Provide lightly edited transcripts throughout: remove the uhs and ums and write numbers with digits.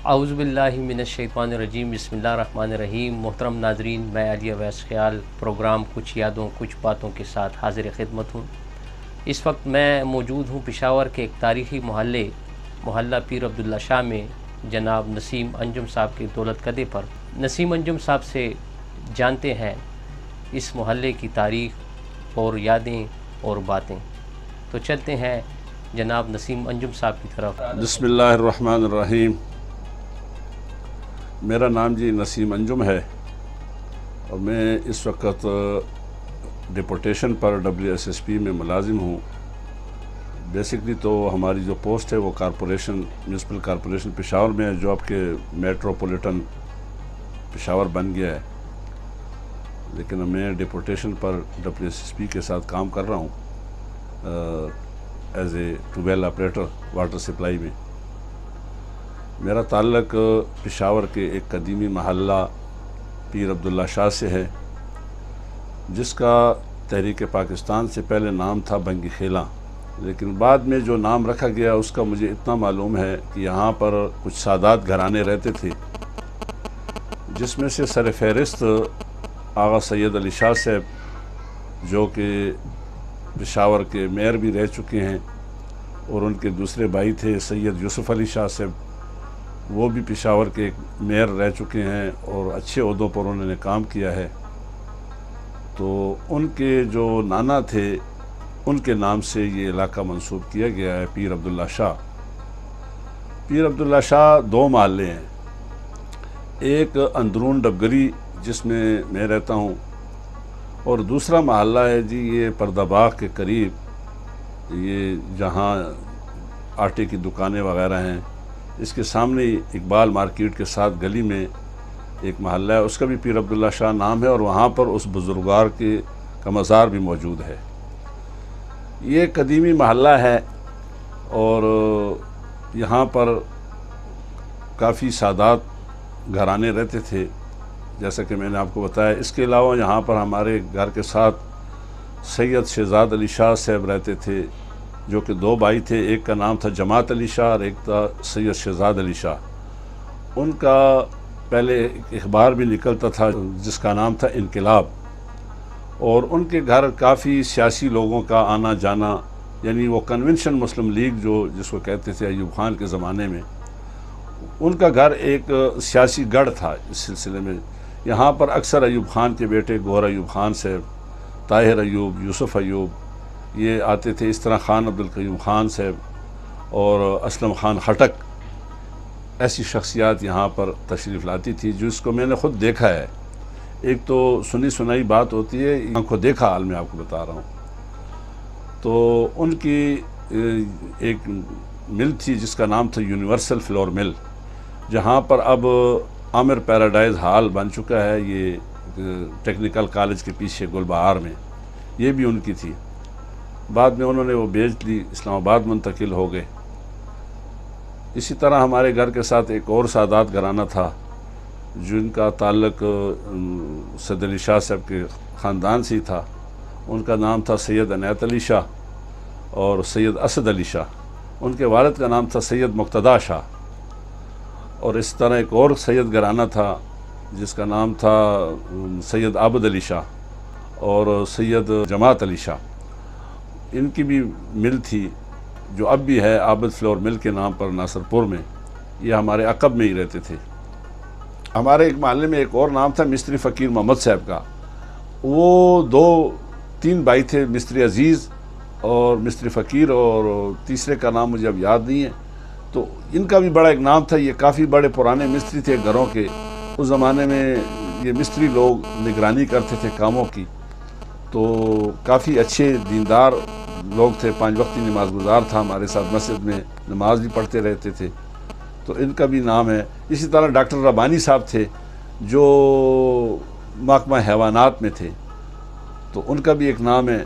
اعوذ باللہ من الشیطان الرجیم، بسم اللہ الرحمن الرحیم۔ محترم ناظرین، میں علی اویس خیال پروگرام کچھ یادوں کچھ باتوں کے ساتھ حاضر خدمت ہوں۔ اس وقت میں موجود ہوں پشاور کے ایک تاریخی محلہ پیر عبداللہ شاہ میں جناب نسیم انجم صاحب کے دولت کدے پر۔ نسیم انجم صاحب سے جانتے ہیں اس محلے کی تاریخ اور یادیں اور باتیں۔ تو چلتے ہیں جناب نسیم انجم صاحب کی طرف۔ بسم اللہ الرحمن الرحیم۔ میرا نام جی نسیم انجم ہے اور میں اس وقت ڈپوٹیشن پر WSSP میں ملازم ہوں۔ بیسکلی تو ہماری جو پوسٹ ہے وہ میونسپل کارپوریشن پشاور میں ہے، جو اب کے میٹروپولیٹن پشاور بن گیا ہے، لیکن میں ڈپوٹیشن پر WSSP کے ساتھ کام کر رہا ہوں as a tubewell operator water supply میں۔ میرا تعلق پشاور کے ایک قدیمی محلہ پیر عبداللہ شاہ سے ہے، جس کا تحریک پاکستان سے پہلے نام تھا بنگی خیلاں، لیکن بعد میں جو نام رکھا گیا اس کا مجھے اتنا معلوم ہے کہ یہاں پر کچھ سادات گھرانے رہتے تھے، جس میں سے سر فہرست آغا سید علی شاہ صاحب، جو کہ پشاور کے میئر بھی رہ چکے ہیں، اور ان کے دوسرے بھائی تھے سید یوسف علی شاہ صاحب، وہ بھی پشاور کے ایک میئر رہ چکے ہیں اور اچھے عہدوں پر انہوں نے کام کیا ہے۔ تو ان کے جو نانا تھے ان کے نام سے یہ علاقہ منسوب کیا گیا ہے پیر عبداللہ شاہ۔ پیر عبداللہ شاہ دو محلے ہیں، ایک اندرون ڈبگری جس میں میں رہتا ہوں، اور دوسرا محلہ ہے جی یہ پردہ باغ کے قریب، یہ جہاں آٹے کی دکانیں وغیرہ ہیں، اس کے سامنے اقبال مارکیٹ کے ساتھ گلی میں ایک محلہ ہے، اس کا بھی پیر عبداللہ شاہ نام ہے، اور وہاں پر اس بزرگوار کا مزار بھی موجود ہے۔ یہ قدیمی محلہ ہے اور یہاں پر کافی سادات گھرانے رہتے تھے، جیسا کہ میں نے آپ کو بتایا۔ اس کے علاوہ یہاں پر ہمارے گھر کے ساتھ سید شہزاد علی شاہ صاحب رہتے تھے، جو کہ دو بھائی تھے، ایک کا نام تھا جماعت علی شاہ اور ایک تھا سید شہزاد علی شاہ۔ ان کا پہلے ایک اخبار بھی نکلتا تھا جس کا نام تھا انقلاب، اور ان کے گھر کافی سیاسی لوگوں کا آنا جانا، یعنی وہ کنونشن مسلم لیگ جس کو کہتے تھے ایوب خان کے زمانے میں، ان کا گھر ایک سیاسی گڑھ تھا اس سلسلے میں۔ یہاں پر اکثر ایوب خان کے بیٹے گوہر ایوب خان صاحب، طاہر ایوب، یوسف ایوب، یہ آتے تھے۔ اس طرح خان عبدالقیوم خان صاحب اور اسلم خان خٹک، ایسی شخصیات یہاں پر تشریف لاتی تھی، جس کو میں نے خود دیکھا ہے۔ ایک تو سنی سنائی بات ہوتی ہے، آنکھوں دیکھا حال میں آپ کو بتا رہا ہوں۔ تو ان کی ایک مل تھی جس کا نام تھا یونیورسل فلور مل، جہاں پر اب عامر پیراڈائز ہال بن چکا ہے، یہ ٹیکنیکل کالج کے پیچھے گل بہار میں، یہ بھی ان کی تھی۔ بعد میں انہوں نے وہ بیچ لی، اسلام آباد منتقل ہو گئے۔ اسی طرح ہمارے گھر کے ساتھ ایک اور سادات گھرانہ تھا جن کا تعلق سید علی شاہ صاحب کے خاندان سے ہی تھا۔ ان کا نام تھا سید عنایت علی شاہ اور سید اسد علی شاہ۔ ان کے والد کا نام تھا سید مقتدیٰ شاہ، اور اس طرح ایک اور سید گھرانہ تھا جس کا نام تھا سید عابد علی شاہ اور سید جماعت علی شاہ۔ ان کی بھی مل تھی جو اب بھی ہے، عابد فلور مل کے نام پر ناصر پور میں، یہ ہمارے عقب میں ہی رہتے تھے۔ ہمارے ایک محلے میں ایک اور نام تھا مستری فقیر محمد صاحب کا، وہ تین بھائی تھے، مستری عزیز اور مستری فقیر، اور تیسرے کا نام مجھے اب یاد نہیں ہے۔ تو ان کا بھی بڑا ایک نام تھا، یہ کافی بڑے پرانے مستری تھے گھروں کے۔ اس زمانے میں یہ مستری لوگ نگرانی کرتے تھے کاموں کی، تو کافی اچھے دیندار لوگ تھے، 5 وقتی نماز گزار تھا، ہمارے ساتھ مسجد میں نماز بھی پڑھتے رہتے تھے، تو ان کا بھی نام ہے۔ اسی طرح ڈاکٹر ربانی صاحب تھے جو محکمہ حیوانات میں تھے، تو ان کا بھی ایک نام ہے۔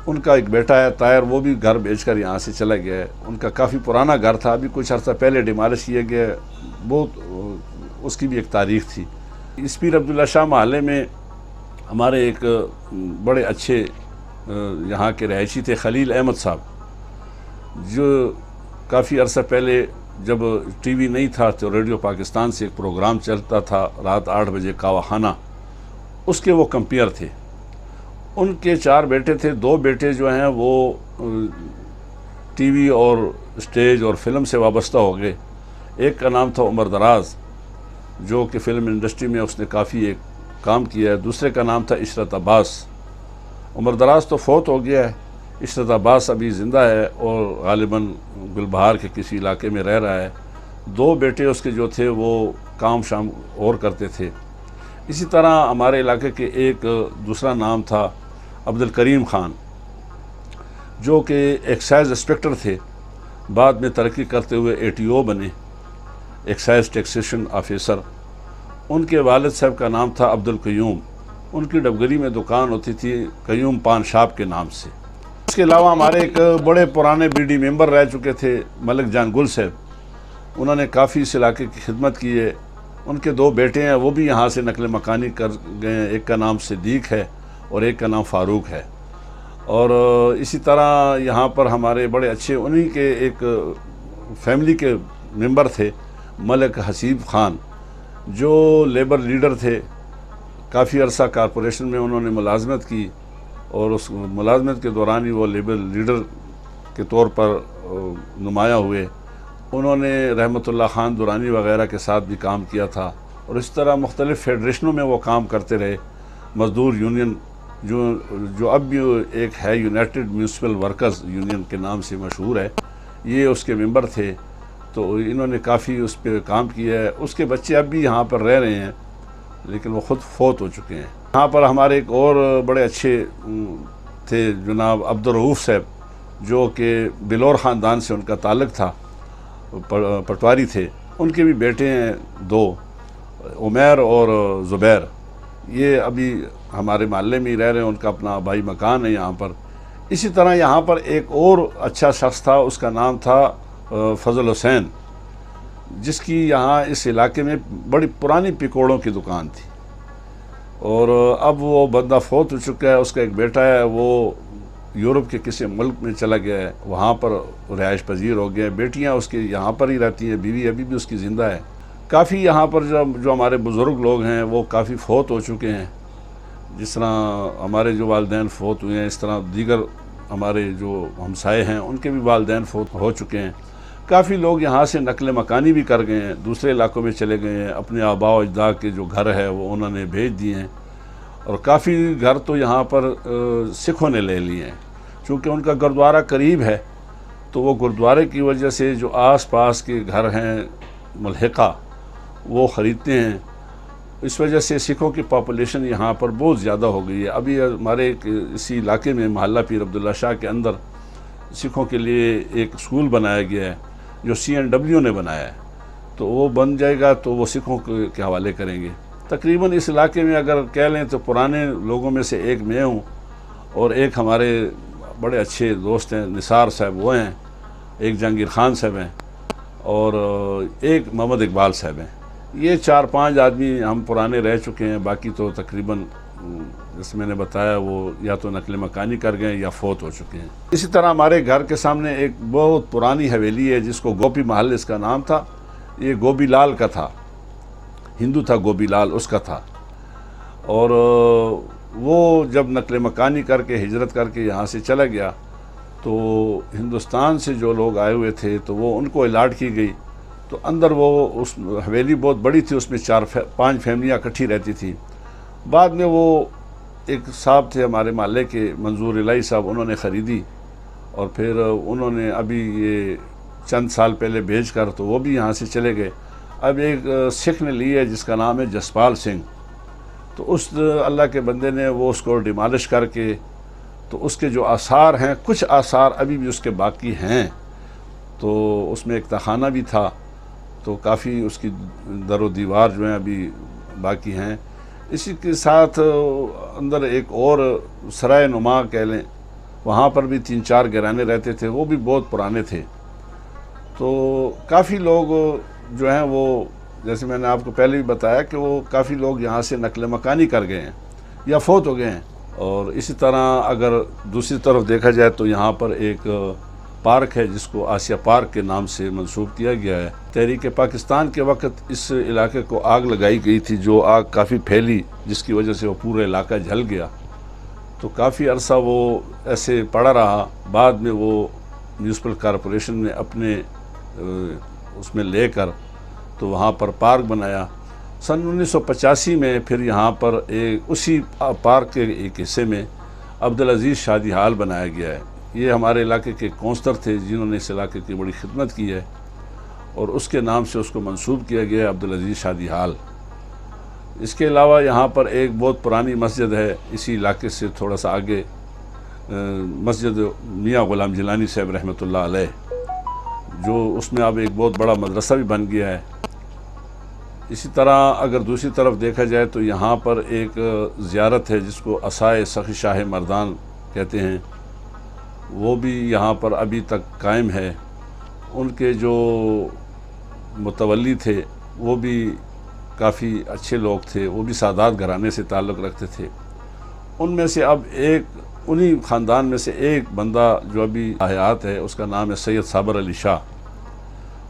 ان کا ایک بیٹا ہے طاہر، وہ بھی گھر بیچ کر یہاں سے چلا گیا ہے۔ ان کا کافی پرانا گھر تھا، ابھی کچھ عرصہ پہلے ڈیمالش کیا گیا ہے، بہت اس کی بھی ایک تاریخ تھی۔ اس پیر عبداللہ شاہ محلے میں ہمارے ایک بڑے اچھے یہاں کے رہائشی تھے خلیل احمد صاحب، جو کافی عرصہ پہلے جب ٹی وی نہیں تھا تو ریڈیو پاکستان سے ایک پروگرام چلتا تھا رات 8 بجے کاوا خانہ، اس کے وہ کمپیئر تھے۔ ان کے 4 بیٹے تھے، 2 بیٹے جو ہیں وہ ٹی وی اور اسٹیج اور فلم سے وابستہ ہو گئے۔ ایک کا نام تھا عمر دراز، جو کہ فلم انڈسٹری میں اس نے کافی ایک کام کیا ہے۔ دوسرے کا نام تھا عشرت عباس۔ عمر دراز تو فوت ہو گیا ہے، عشرت عباس ابھی زندہ ہے اور غالباً گلبہار کے کسی علاقے میں رہ رہا ہے۔ 2 بیٹے اس کے جو تھے وہ کام شام اور کرتے تھے۔ اسی طرح ہمارے علاقے کے ایک دوسرا نام تھا عبد الکریم خان، جو کہ ایکسائز انسپکٹر تھے، بعد میں ترقی کرتے ہوئے ATO بنے، ایکسائز ٹیکسیشن آفیسر۔ ان کے والد صاحب کا نام تھا عبد القیوم، ان کی ڈبگری میں دکان ہوتی تھی قیوم پان شاپ کے نام سے۔ اس کے علاوہ ہمارے ایک بڑے پرانے BD ممبر رہ چکے تھے ملک جان گل صاحب، انہوں نے کافی اس علاقے کی خدمت کی ہے۔ ان کے 2 بیٹے ہیں، وہ بھی یہاں سے نقل مکانی کر گئے ہیں، ایک کا نام صدیق ہے اور ایک کا نام فاروق ہے۔ اور اسی طرح یہاں پر ہمارے بڑے اچھے انہی کے ایک فیملی کے ممبر تھے ملک حسیب خان، جو لیبر لیڈر تھے، کافی عرصہ کارپوریشن میں انہوں نے ملازمت کی اور اس ملازمت کے دوران ہی وہ لیبر لیڈر کے طور پر نمایاں ہوئے۔ انہوں نے رحمت اللہ خان دورانی وغیرہ کے ساتھ بھی کام کیا تھا اور اس طرح مختلف فیڈریشنوں میں وہ کام کرتے رہے۔ مزدور یونین جو اب بھی ایک ہے یونائٹڈ میونسپل ورکرز یونین کے نام سے مشہور ہے، یہ اس کے ممبر تھے، تو انہوں نے کافی اس پہ کام کیا ہے۔ اس کے بچے اب بھی یہاں پر رہ رہے ہیں لیکن وہ خود فوت ہو چکے ہیں۔ یہاں پر ہمارے ایک اور بڑے اچھے تھے جناب عبد الرؤوف صاحب، جو کہ بلور خاندان سے ان کا تعلق تھا، پٹواری تھے۔ ان کے بھی بیٹے ہیں 2، عمیر اور زبیر، یہ ابھی ہمارے محلے میں ہی رہ رہے ہیں، ان کا اپنا آبائی مکان ہے یہاں پر۔ اسی طرح یہاں پر ایک اور اچھا شخص تھا، اس کا نام تھا فضل حسین، جس کی یہاں اس علاقے میں بڑی پرانی پکوڑوں کی دکان تھی، اور اب وہ بندہ فوت ہو چکا ہے۔ اس کا ایک بیٹا ہے، وہ یورپ کے کسی ملک میں چلا گیا ہے، وہاں پر رہائش پذیر ہو گیا ہے۔ بیٹیاں اس کے یہاں پر ہی رہتی ہیں، بیوی ابھی بھی اس کی زندہ ہے۔ کافی یہاں پر جو ہمارے بزرگ لوگ ہیں وہ کافی فوت ہو چکے ہیں، جس طرح ہمارے جو والدین فوت ہوئے ہیں، اس طرح دیگر ہمارے جو ہمسائے ہیں ان کے بھی والدین فوت ہو چکے ہیں۔ کافی لوگ یہاں سے نقل مکانی بھی کر گئے ہیں، دوسرے علاقوں میں چلے گئے ہیں، اپنے آباء و اجداد کے جو گھر ہے وہ انہوں نے بھیج دیے ہیں، اور کافی گھر تو یہاں پر سکھوں نے لے لیے ہیں۔ چونکہ ان کا گردوارہ قریب ہے تو وہ گردوارے کی وجہ سے جو آس پاس کے گھر ہیں ملحقہ وہ خریدتے ہیں۔ اس وجہ سے سکھوں کی پاپولیشن یہاں پر بہت زیادہ ہو گئی ہے۔ ابھی ہمارے اسی علاقے میں محلہ پیر عبداللہ شاہ کے اندر سکھوں کے لیے ایک اسکول بنایا گیا ہے جو CNW نے بنایا ہے، تو وہ بن جائے گا تو وہ سکھوں کے حوالے کریں گے۔ تقریباً اس علاقے میں اگر کہہ لیں تو پرانے لوگوں میں سے ایک میں ہوں، اور ایک ہمارے بڑے اچھے دوست ہیں نثار صاحب وہ ہیں، ایک جہانگیر خان صاحب ہیں، اور ایک محمد اقبال صاحب ہیں۔ یہ 4-5 آدمی ہم پرانے رہ چکے ہیں، باقی تو تقریباً جیسے میں نے بتایا وہ یا تو نقل مکانی کر گئے یا فوت ہو چکے ہیں۔ اسی طرح ہمارے گھر کے سامنے ایک بہت پرانی حویلی ہے جس کو گوپی محل اس کا نام تھا، یہ گوبی لال کا تھا، ہندو تھا گوبی لال، اس کا تھا، اور وہ جب نقل مکانی کر کے ہجرت کر کے یہاں سے چلا گیا تو ہندوستان سے جو لوگ آئے ہوئے تھے تو وہ ان کو الاٹ کی گئی، تو اندر وہ اس حویلی بہت بڑی تھی، اس میں 4-5 فیملیاں اکٹھی رہتی تھیں۔ بعد میں وہ ایک صاحب تھے ہمارے محلے کے منظور الہی صاحب، انہوں نے خریدی، اور پھر انہوں نے ابھی یہ چند سال پہلے بیچ کر تو وہ بھی یہاں سے چلے گئے۔ اب ایک سکھ نے لی ہے جس کا نام ہے جسپال سنگھ، تو اس اللہ کے بندے نے وہ اس کو ڈیمالش کر کے، تو اس کے جو آثار ہیں، کچھ آثار ابھی بھی اس کے باقی ہیں، تو اس میں ایک تہخانہ بھی تھا، تو کافی اس کی در و دیوار جو ہیں ابھی باقی ہیں۔ اسی کے ساتھ اندر ایک اور سرائے نما کہہ لیں، وہاں پر بھی 3-4 گھرانے رہتے تھے، وہ بھی بہت پرانے تھے۔ تو کافی لوگ جو ہیں وہ جیسے میں نے آپ کو پہلے بھی بتایا کہ وہ کافی لوگ یہاں سے نقل مکانی کر گئے ہیں یا فوت ہو گئے ہیں۔ اور اسی طرح اگر دوسری طرف دیکھا جائے تو یہاں پر ایک پارک ہے جس کو آسیہ پارک کے نام سے منسوب کیا گیا ہے۔ تحریک پاکستان کے وقت اس علاقے کو آگ لگائی گئی تھی، جو آگ کافی پھیلی جس کی وجہ سے وہ پورا علاقہ جل گیا، تو کافی عرصہ وہ ایسے پڑا رہا۔ بعد میں وہ میونسپل کارپوریشن نے اپنے اس میں لے کر تو وہاں پر پارک بنایا۔ سن 1985 میں پھر یہاں پر اسی پارک کے ایک حصے میں عبدالعزیز شادی ہال بنایا گیا ہے۔ یہ ہمارے علاقے کے کونسلر تھے جنہوں نے اس علاقے کی بڑی خدمت کی ہے، اور اس کے نام سے اس کو منسوب کیا گیا ہے عبدالعزیز شادی ہال۔ اس کے علاوہ یہاں پر ایک بہت پرانی مسجد ہے اسی علاقے سے تھوڑا سا آگے، مسجد میاں غلام جیلانی صاحب رحمۃ اللہ علیہ، جو اس میں اب ایک بہت بڑا مدرسہ بھی بن گیا ہے۔ اسی طرح اگر دوسری طرف دیکھا جائے تو یہاں پر ایک زیارت ہے جس کو عصائے سخی شاہ مردان کہتے ہیں، وہ بھی یہاں پر ابھی تک قائم ہے۔ ان کے جو متولی تھے وہ بھی کافی اچھے لوگ تھے، وہ بھی سادات گھرانے سے تعلق رکھتے تھے۔ ان میں سے اب انہی خاندان میں سے ایک بندہ جو ابھی حیات ہے، اس کا نام ہے سید صابر علی شاہ۔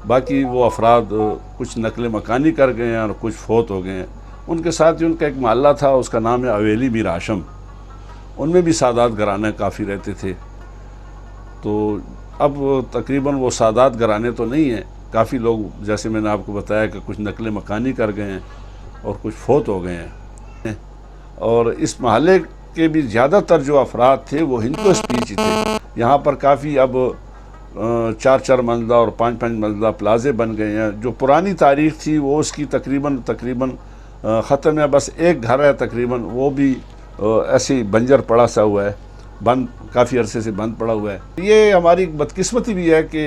باقی وہ افراد کچھ نقل مکانی کر گئے ہیں اور کچھ فوت ہو گئے ہیں۔ ان کے ساتھ ہی ان کا ایک محلہ تھا، اس کا نام ہے اویلی میر ہاشم، ان میں بھی سادات گھرانے کافی رہتے تھے۔ تو اب تقریباً وہ سادات گھرانے تو نہیں ہیں، کافی لوگ جیسے میں نے آپ کو بتایا کہ کچھ نقل مکانی کر گئے ہیں اور کچھ فوت ہو گئے ہیں۔ اور اس محلے کے بھی زیادہ تر جو افراد تھے وہ ہندو اسپیچ تھے۔ یہاں پر کافی اب 4 منزلہ اور 5 منزلہ پلازے بن گئے ہیں۔ جو پرانی تاریخ تھی وہ اس کی تقریباً ختم ہے، بس ایک گھر ہے تقریباً، وہ بھی ایسے ہی بنجر پڑا سا ہوا ہے، بند، کافی عرصے سے بند پڑا ہوا ہے۔ یہ ہماری بدقسمتی بھی ہے کہ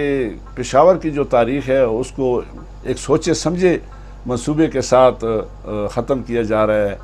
پشاور کی جو تاریخ ہے اس کو ایک سوچے سمجھے منصوبے کے ساتھ ختم کیا جا رہا ہے۔